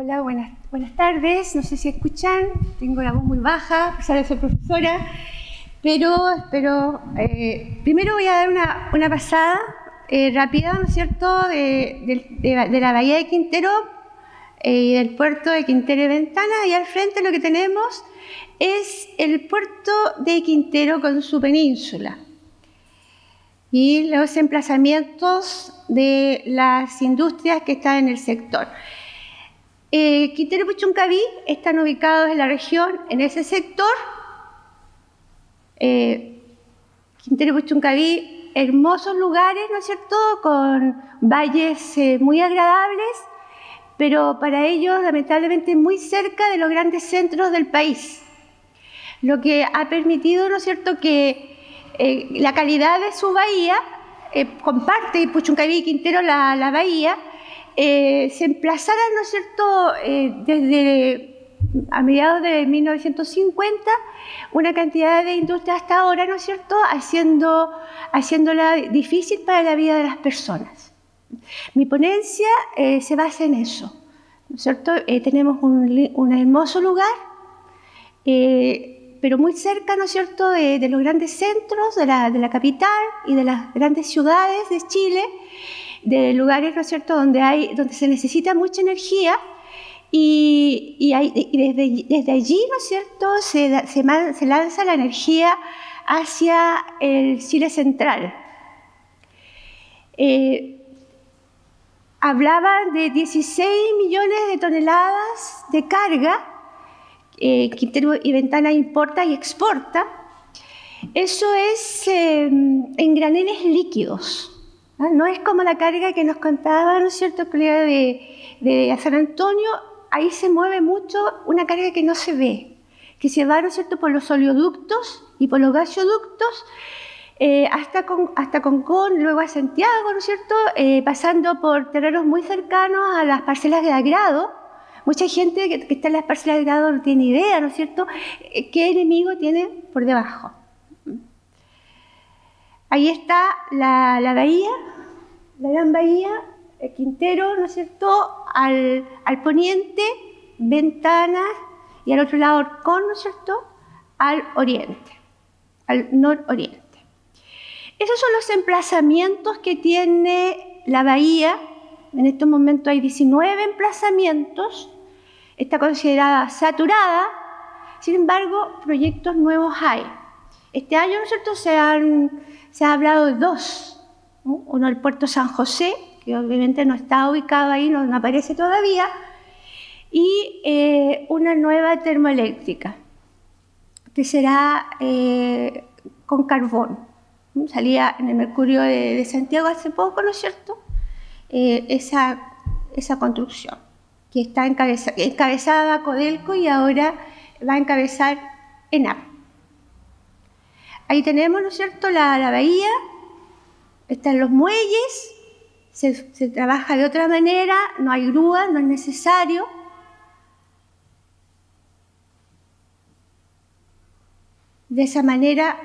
Hola, buenas tardes. No sé si escuchan, tengo la voz muy baja, a pesar de ser profesora, pero espero... primero voy a dar una pasada rápida, ¿no es cierto?, de la bahía de Quintero y del puerto de Quintero y Ventana, y al frente lo que tenemos es el puerto de Quintero con su península y los emplazamientos de las industrias que están en el sector. Quintero y Puchuncaví están ubicados en la región, en ese sector. Quintero y Puchuncaví, hermosos lugares, ¿no es cierto?, con valles muy agradables, pero para ellos, lamentablemente, muy cerca de los grandes centros del país, lo que ha permitido, ¿no es cierto?, que la calidad de su bahía, comparte Puchuncaví y Quintero la bahía, se emplazaran, ¿no es cierto?, desde a mediados de 1950, una cantidad de industria hasta ahora, ¿no es cierto?, haciéndola difícil para la vida de las personas. Mi ponencia se basa en eso, ¿no es cierto? Tenemos un hermoso lugar, pero muy cerca, ¿no es cierto?, de los grandes centros, de la capital y de las grandes ciudades de Chile, de lugares, ¿no es cierto?, donde se necesita mucha energía y desde allí, ¿no es cierto?, se lanza la energía hacia el Chile central. Hablaban de 16 millones de toneladas de carga. Quintero y Ventana importa y exporta. Eso es en graneles líquidos. No es como la carga que nos contaba, ¿no es cierto?, colega de San Antonio. Ahí se mueve mucho una carga que no se ve, que se va, ¿no es cierto?, por los oleoductos y por los gasoductos hasta Concón, luego a Santiago, ¿no es cierto?, pasando por terrenos muy cercanos a las parcelas de agrado. Mucha gente que está en las parcelas de agrado no tiene idea, ¿no es cierto?, qué enemigo tiene por debajo. Ahí está la bahía, la gran bahía, Quintero, ¿no es cierto?, al poniente, Ventanas, y al otro lado Orcón, ¿no es cierto?, al oriente, al nororiente. Esos son los emplazamientos que tiene la bahía. En estos momentos hay 19 emplazamientos, está considerada saturada, sin embargo, proyectos nuevos hay. Este año, ¿no es cierto?, se ha hablado de dos, ¿no? Uno el puerto San José, que obviamente no está ubicado ahí, no aparece todavía, y una nueva termoeléctrica, que será con carbón. Salía en el Mercurio de Santiago hace poco, ¿no es cierto?, esa construcción, que está encabezada Codelco y ahora va a encabezar ENAP. Ahí tenemos, ¿no es cierto?, la bahía, están los muelles, se trabaja de otra manera, no hay grúa, no es necesario. De esa manera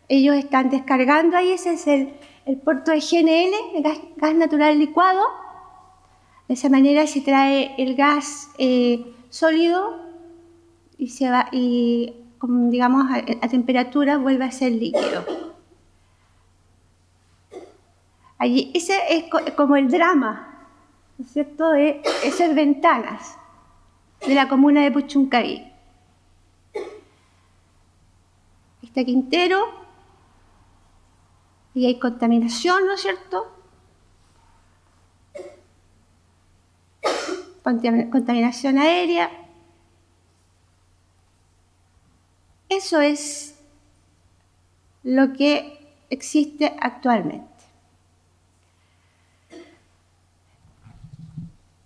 ellos están descargando ahí, ese es el puerto de GNL, el gas natural licuado. De esa manera se trae el gas sólido y se va, y digamos a temperatura vuelve a ser líquido. Allí, ese es como el drama, ¿no es cierto?, de esas Ventanas de la comuna de Puchuncaví. Está Quintero y hay contaminación, ¿no es cierto?, contaminación aérea. Eso es lo que existe actualmente.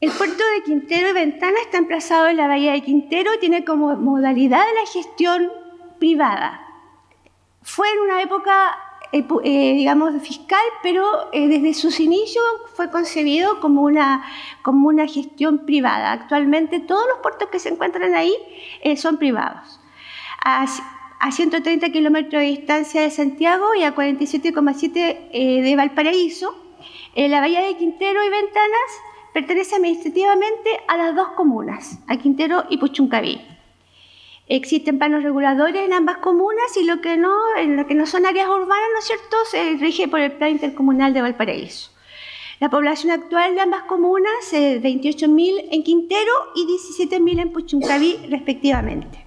El puerto de Quintero y Ventana está emplazado en la bahía de Quintero y tiene como modalidad la gestión privada. Fue en una época, digamos, fiscal, pero desde sus inicios fue concebido como una gestión privada. Actualmente todos los puertos que se encuentran ahí son privados. A 130 kilómetros de distancia de Santiago y a 47,7 de Valparaíso, la bahía de Quintero y Ventanas pertenece administrativamente a las dos comunas, a Quintero y Puchuncaví. Existen planos reguladores en ambas comunas y en lo que no son áreas urbanas, ¿no es cierto?, se rige por el Plan Intercomunal de Valparaíso. La población actual de ambas comunas es 28.000 en Quintero y 17.000 en Puchuncaví, respectivamente.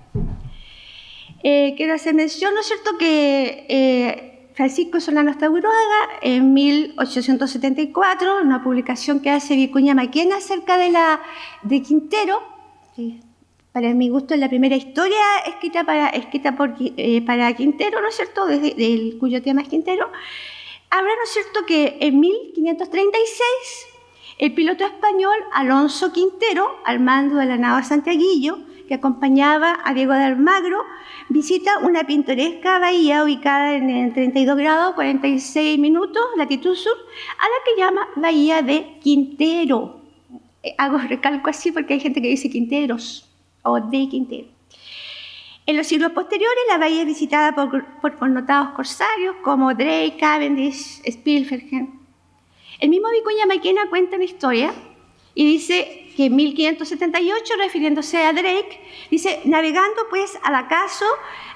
Quiero hacer mención, ¿no es cierto?, que Francisco Solano Staburuaga, en 1874, una publicación que hace Vicuña Maquena acerca de Quintero, que para mi gusto es la primera historia escrita para Quintero, ¿no es cierto?, cuyo tema es Quintero, habla, ¿no es cierto?, que en 1536 el piloto español Alonso Quintero, al mando de la nao Santiaguillo, que acompañaba a Diego de Almagro, visita una pintoresca bahía ubicada en 32 grados 46 minutos, latitud sur, a la que llama Bahía de Quintero. Hago recalco así porque hay gente que dice Quinteros o de Quintero. En los siglos posteriores, la bahía es visitada por connotados corsarios como Drake, Cavendish, Spielbergen. El mismo Vicuña Maquena cuenta una historia y dice que en 1578, refiriéndose a Drake, dice: navegando pues al acaso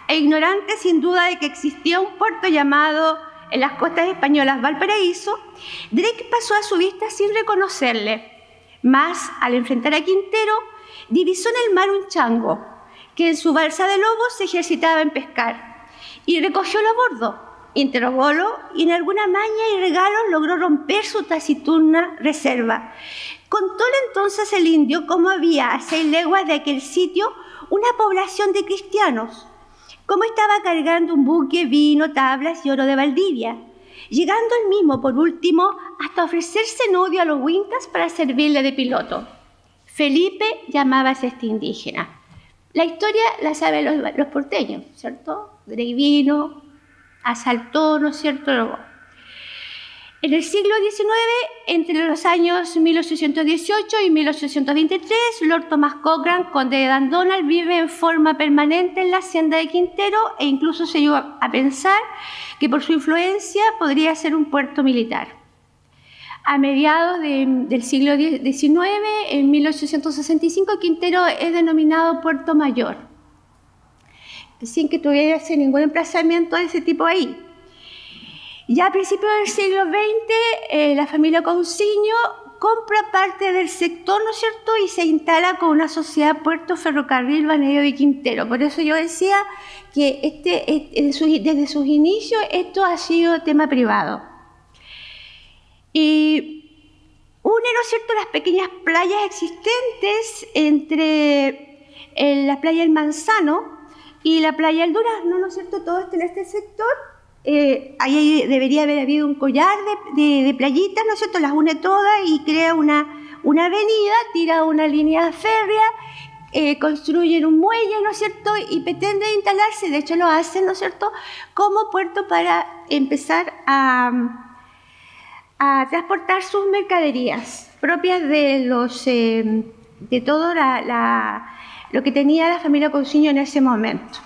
e ignorante sin duda de que existía un puerto llamado en las costas españolas Valparaíso, Drake pasó a su vista sin reconocerle, mas al enfrentar a Quintero, divisó en el mar un chango, que en su balsa de lobos se ejercitaba en pescar, y recogiólo a bordo, interrogólo y en alguna maña y regalo logró romper su taciturna reserva. Contóle entonces el indio cómo había a 6 leguas de aquel sitio una población de cristianos, cómo estaba cargando un buque, vino, tablas y oro de Valdivia, llegando él mismo por último hasta ofrecerse en odio a los huincas para servirle de piloto. Felipe llamábase este indígena. La historia la saben los porteños, ¿cierto? Drake vino, asaltó, ¿no es cierto? En el siglo XIX, entre los años 1818 y 1823, Lord Thomas Cochrane, conde de Dundonald, vive en forma permanente en la hacienda de Quintero e incluso se llegó a pensar que por su influencia podría ser un puerto militar. A mediados del siglo XIX, en 1865, Quintero es denominado Puerto Mayor, sin que tuviese ningún emplazamiento de ese tipo ahí. Ya a principios del siglo XX, la familia Cousiño compra parte del sector, ¿no es cierto?, y se instala con una sociedad Puerto Ferrocarril Banedo de Quintero. Por eso yo decía que desde sus inicios esto ha sido tema privado. Y une, ¿no es cierto?, las pequeñas playas existentes entre la playa del Manzano y la playa del Durazno, ¿no es cierto?, todo esto en este sector. Ahí debería haber habido un collar de playitas, ¿no es cierto?, las une todas y crea una avenida, tira una línea férrea, construyen un muelle, ¿no es cierto?, y pretende instalarse, de hecho lo hacen, ¿no es cierto?, como puerto para empezar a transportar sus mercaderías propias de todo lo que tenía la familia Cousiño en ese momento.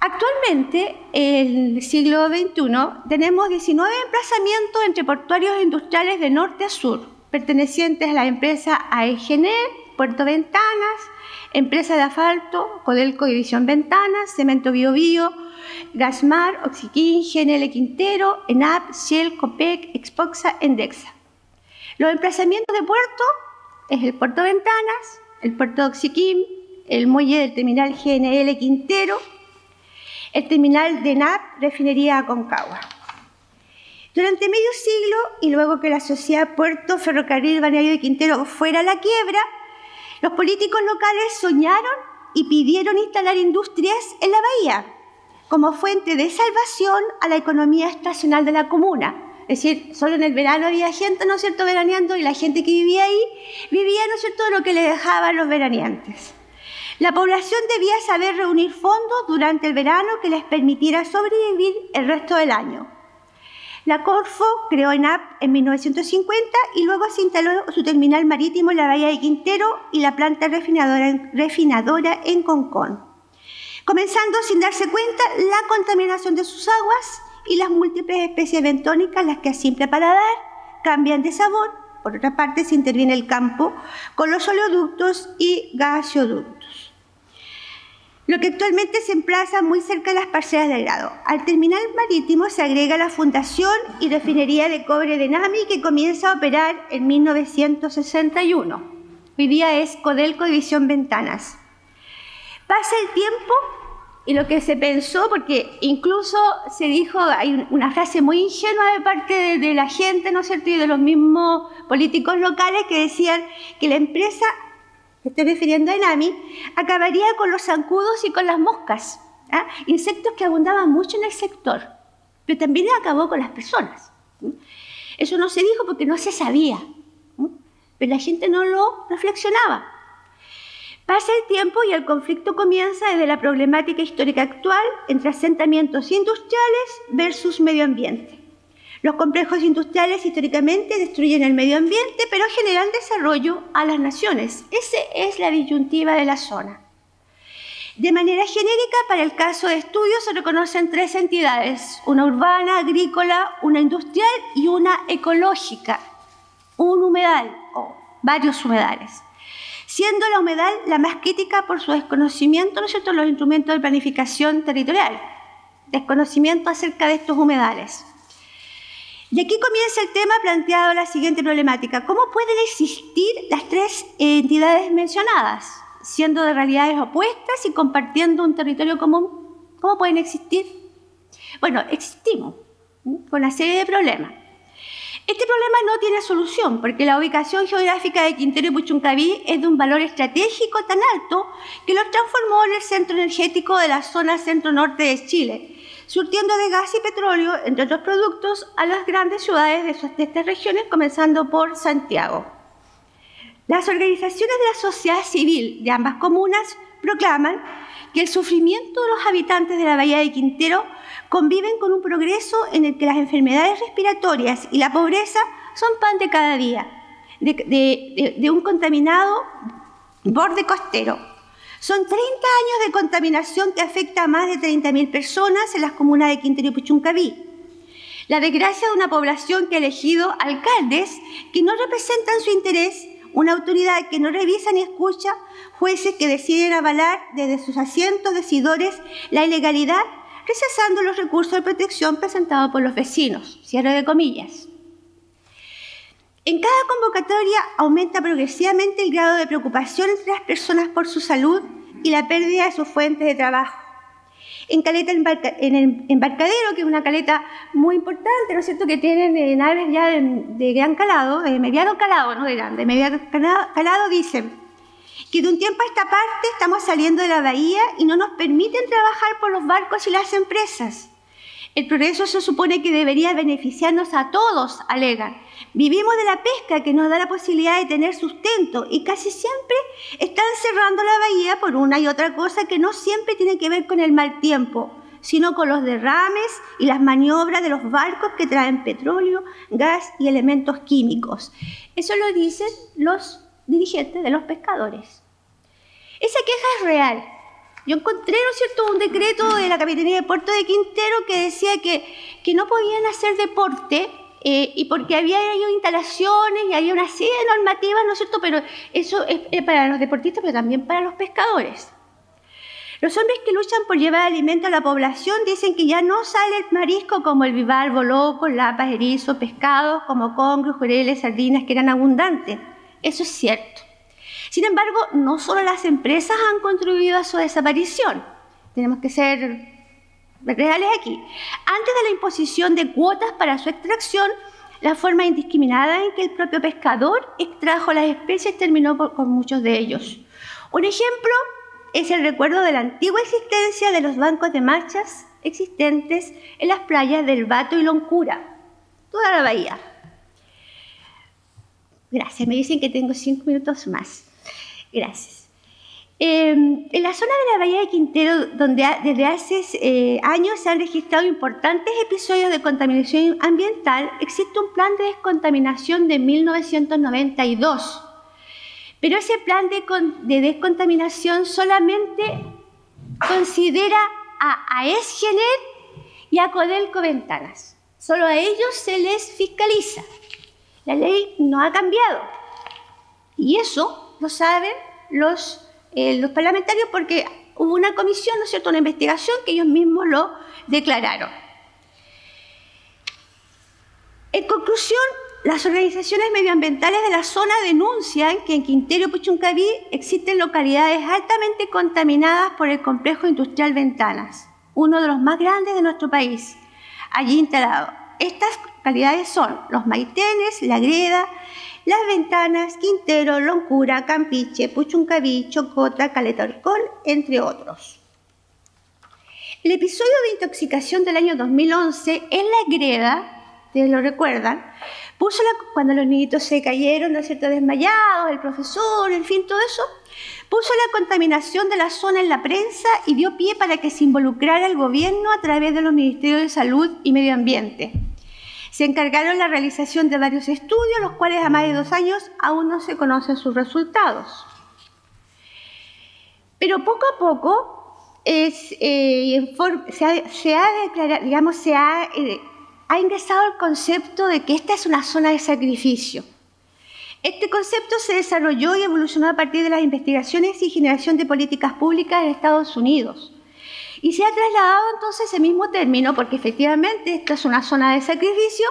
Actualmente, en el siglo XXI, tenemos 19 emplazamientos entre portuarios e industriales de norte a sur, pertenecientes a la empresa AEGNER, Puerto Ventanas, empresa de asfalto, Codelco División Ventanas, Cemento Bio Bio, Gasmar, Oxiquín, GNL Quintero, ENAP, Shell, Copec, Expoxa, Endexa. Los emplazamientos de puerto es el Puerto Ventanas, el Puerto de Oxiquín, el muelle del terminal GNL Quintero, el terminal de ENAP, refinería Aconcagua. Durante medio siglo, y luego que la sociedad Puerto Ferrocarril Baneario de Quintero fuera a la quiebra, los políticos locales soñaron y pidieron instalar industrias en la bahía como fuente de salvación a la economía estacional de la comuna. Es decir, solo en el verano había gente, ¿no es cierto?, veraneando, y la gente que vivía ahí vivía, ¿no es cierto?, de lo que le dejaban los veraneantes. La población debía saber reunir fondos durante el verano que les permitiera sobrevivir el resto del año. La Corfo creó ENAP en 1950 y luego se instaló su terminal marítimo en la bahía de Quintero y la planta refinadora en Concón, comenzando sin darse cuenta la contaminación de sus aguas y las múltiples especies bentónicas, las que a simple paladar cambian de sabor Por otra parte, se interviene el campo con los oleoductos y gasoductos, lo que actualmente se emplaza muy cerca de las parcelas de grado. Al terminal marítimo se agrega la fundación y refinería de cobre de Nami, que comienza a operar en 1961. Hoy día es Codelco División Ventanas. Pasa el tiempo y lo que se pensó, porque incluso se dijo, hay una frase muy ingenua de parte de la gente, ¿no es cierto?, y de los mismos políticos locales que decían que la empresa, me estoy refiriendo a Enami, acabaría con los zancudos y con las moscas, ¿ah? Insectos que abundaban mucho en el sector, pero también acabó con las personas. Eso no se dijo porque no se sabía, pero la gente no lo reflexionaba. Pasa el tiempo y el conflicto comienza desde la problemática histórica actual entre asentamientos industriales versus medio ambiente. Los complejos industriales históricamente destruyen el medio ambiente, pero generan desarrollo a las naciones. Esa es la disyuntiva de la zona. De manera genérica, para el caso de estudio se reconocen tres entidades: una urbana, agrícola, una industrial y una ecológica, un humedal o varios humedales, siendo la humedal la más crítica por su desconocimiento, ¿no es cierto?, los instrumentos de planificación territorial, desconocimiento acerca de estos humedales. Y aquí comienza el tema planteado la siguiente problemática: ¿cómo pueden existir las tres entidades mencionadas, siendo de realidades opuestas y compartiendo un territorio común? ¿Cómo pueden existir? Bueno, existimos con una serie de problemas. Este problema no tiene solución porque la ubicación geográfica de Quintero y Puchuncaví es de un valor estratégico tan alto que los transformó en el centro energético de la zona centro-norte de Chile, surtiendo de gas y petróleo, entre otros productos, a las grandes ciudades de estas regiones, comenzando por Santiago. Las organizaciones de la sociedad civil de ambas comunas proclaman que el sufrimiento de los habitantes de la Bahía de Quintero conviven con un progreso en el que las enfermedades respiratorias y la pobreza son pan de cada día, de un contaminado borde costero. Son 30 años de contaminación que afecta a más de 30.000 personas en las comunas de Quintero y Puchuncaví. La desgracia de una población que ha elegido alcaldes que no representan su interés, una autoridad que no revisa ni escucha, jueces que deciden avalar desde sus asientos decidores la ilegalidad, rechazando los recursos de protección presentados por los vecinos. Cierre de comillas. En cada convocatoria aumenta progresivamente el grado de preocupación entre las personas por su salud y la pérdida de sus fuentes de trabajo. En el Embarcadero, que es una caleta muy importante, ¿no es cierto?, que tienen naves ya de gran calado, de mediano calado, no de grande, de mediano calado, dicen que de un tiempo a esta parte estamos saliendo de la bahía y no nos permiten trabajar por los barcos y las empresas. El progreso se supone que debería beneficiarnos a todos, alegan. Vivimos de la pesca que nos da la posibilidad de tener sustento y casi siempre están cerrando la bahía por una y otra cosa que no siempre tiene que ver con el mal tiempo, sino con los derrames y las maniobras de los barcos que traen petróleo, gas y elementos químicos. Eso lo dicen los dirigentes de los pescadores. Esa queja es real. Yo encontré, ¿no es cierto?, un decreto de la Capitanía de Puerto de Quintero que decía que no podían hacer deporte y porque había ahí instalaciones y había una serie de normativas, ¿no es cierto?, pero eso es para los deportistas, pero también para los pescadores. Los hombres que luchan por llevar alimento a la población dicen que ya no sale el marisco como el bivalvo, loco, lapas, erizo, pescados como congros, jureles, sardinas, que eran abundantes. Eso es cierto. Sin embargo, no solo las empresas han contribuido a su desaparición. Tenemos que ser reales aquí. Antes de la imposición de cuotas para su extracción, la forma indiscriminada en que el propio pescador extrajo las especies terminó con muchos de ellos. Un ejemplo es el recuerdo de la antigua existencia de los bancos de machas existentes en las playas del Bato y Loncura, toda la bahía. Gracias, me dicen que tengo 5 minutos más. Gracias. En la zona de la Bahía de Quintero, donde desde hace años se han registrado importantes episodios de contaminación ambiental, existe un plan de descontaminación de 1992. Pero ese plan de descontaminación solamente considera a Esgener y a Codelco Ventanas. Solo a ellos se les fiscaliza. La ley no ha cambiado. Y eso lo saben los parlamentarios porque hubo una comisión, ¿no es cierto?, una investigación que ellos mismos lo declararon. En conclusión, las organizaciones medioambientales de la zona denuncian que en Quintero y Puchuncaví existen localidades altamente contaminadas por el complejo industrial Ventanas, uno de los más grandes de nuestro país, allí instalado. Estas localidades son Los Maitenes, La Greda, Las Ventanas, Quintero, Loncura, Campiche, Puchuncaví, Chocota, Caleta Orcón, entre otros. El episodio de intoxicación del año 2011 en La Greda, ustedes lo recuerdan, cuando los niñitos se cayeron, ¿no es cierto?, desmayados, el profesor, en fin, todo eso, puso la contaminación de la zona en la prensa y dio pie para que se involucrara el gobierno a través de los Ministerios de Salud y Medio Ambiente. Se encargaron la realización de varios estudios, los cuales a más de 2 años aún no se conocen sus resultados. Pero poco a poco ha ingresado el concepto de que esta es una zona de sacrificio. Este concepto se desarrolló y evolucionó a partir de las investigaciones y generación de políticas públicas en Estados Unidos. Y se ha trasladado entonces ese mismo término, porque efectivamente esta es una zona de sacrificio,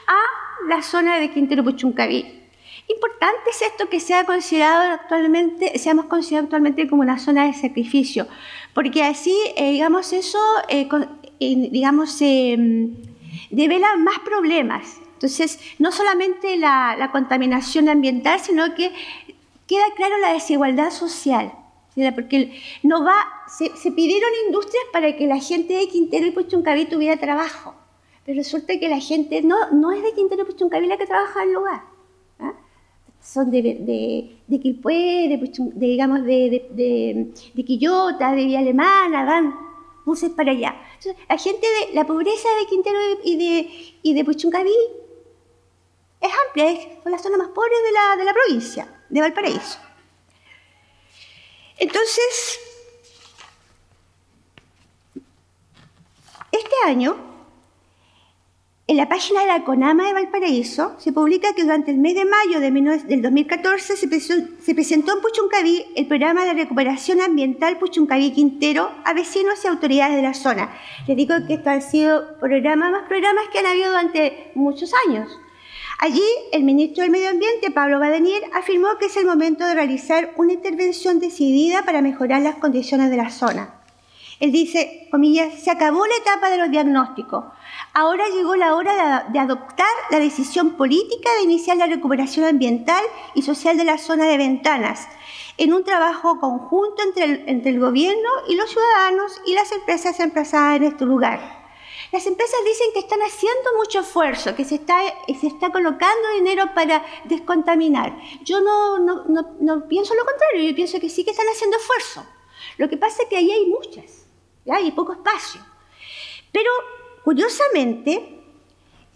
a la zona de Quintero Puchuncaví. Importante es esto que seamos considerado actualmente como una zona de sacrificio, porque así, devela más problemas. Entonces, no solamente la contaminación ambiental, sino que queda claro la desigualdad social. Porque se pidieron industrias para que la gente de Quintero y Puchuncaví tuviera trabajo, pero resulta que la gente no es de Quintero y Puchuncaví la que trabaja en el lugar. ¿Ah? Son de Quilpué, de Quillota, de Villa Alemana, van buses para allá. Entonces, la pobreza de Quintero y de Puchuncaví es amplia, son las zonas más pobres de la provincia de Valparaíso. Entonces, este año, en la página de la CONAMA de Valparaíso, se publica que durante el mes de mayo del 2014 se presentó en Puchuncaví el programa de recuperación ambiental Puchuncaví-Quintero a vecinos y autoridades de la zona. Les digo que estos han sido programas que han habido durante muchos años. Allí, el ministro del Medio Ambiente, Pablo Badenier, afirmó que es el momento de realizar una intervención decidida para mejorar las condiciones de la zona. Él dice, comillas, se acabó la etapa de los diagnósticos. Ahora llegó la hora de adoptar la decisión política de iniciar la recuperación ambiental y social de la zona de Ventanas, en un trabajo conjunto entre el gobierno y los ciudadanos y las empresas emplazadas en este lugar. Las empresas dicen que están haciendo mucho esfuerzo, que se está colocando dinero para descontaminar. Yo no pienso lo contrario, yo pienso que sí que están haciendo esfuerzo. Lo que pasa es que ahí hay muchas, ¿ya? Hay poco espacio. Pero, curiosamente,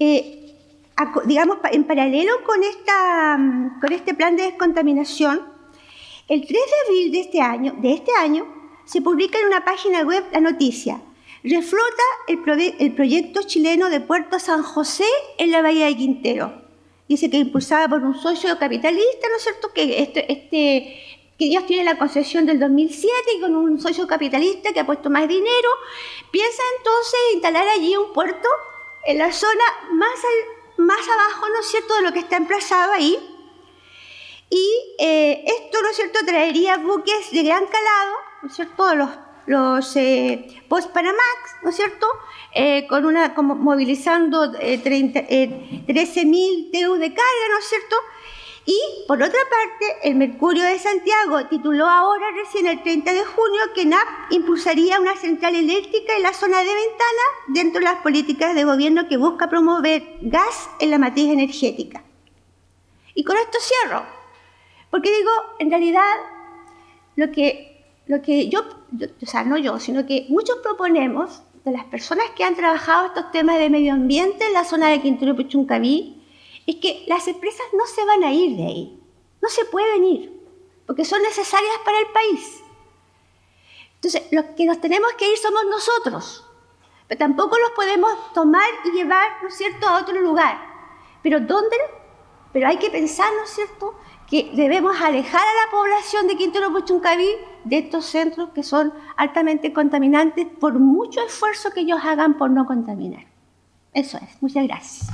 en paralelo con este plan de descontaminación, el 3 de abril de este año se publica en una página web la noticia: reflota el proyecto chileno de Puerto San José en la Bahía de Quintero. Dice que impulsada por un socio capitalista, ¿no es cierto?, que ellos tienen la concesión del 2007 y con un socio capitalista que ha puesto más dinero, piensa entonces instalar allí un puerto en la zona más abajo, ¿no es cierto?, de lo que está emplazado ahí. Y esto, ¿no es cierto?, traería buques de gran calado, ¿no es cierto?, los post-Panamax, ¿no es cierto?, movilizando 13.000 TEU de carga, ¿no es cierto? Y, por otra parte, el Mercurio de Santiago tituló ahora, recién el 30 de junio, que NAP impulsaría una central eléctrica en la zona de Ventana dentro de las políticas de gobierno que busca promover gas en la matriz energética. Y con esto cierro, porque digo, en realidad, lo que sino que muchos proponemos, de las personas que han trabajado estos temas de medio ambiente en la zona de Quintero y Puchuncaví, es que las empresas no se van a ir de ahí, no se pueden ir, porque son necesarias para el país. Entonces, los que nos tenemos que ir somos nosotros, pero tampoco los podemos tomar y llevar, ¿no es cierto?, a otro lugar. Pero ¿dónde? Pero hay que pensar, ¿no es cierto?, que debemos alejar a la población de Quintero Puchuncaví de estos centros que son altamente contaminantes por mucho esfuerzo que ellos hagan por no contaminar. Eso es. Muchas gracias.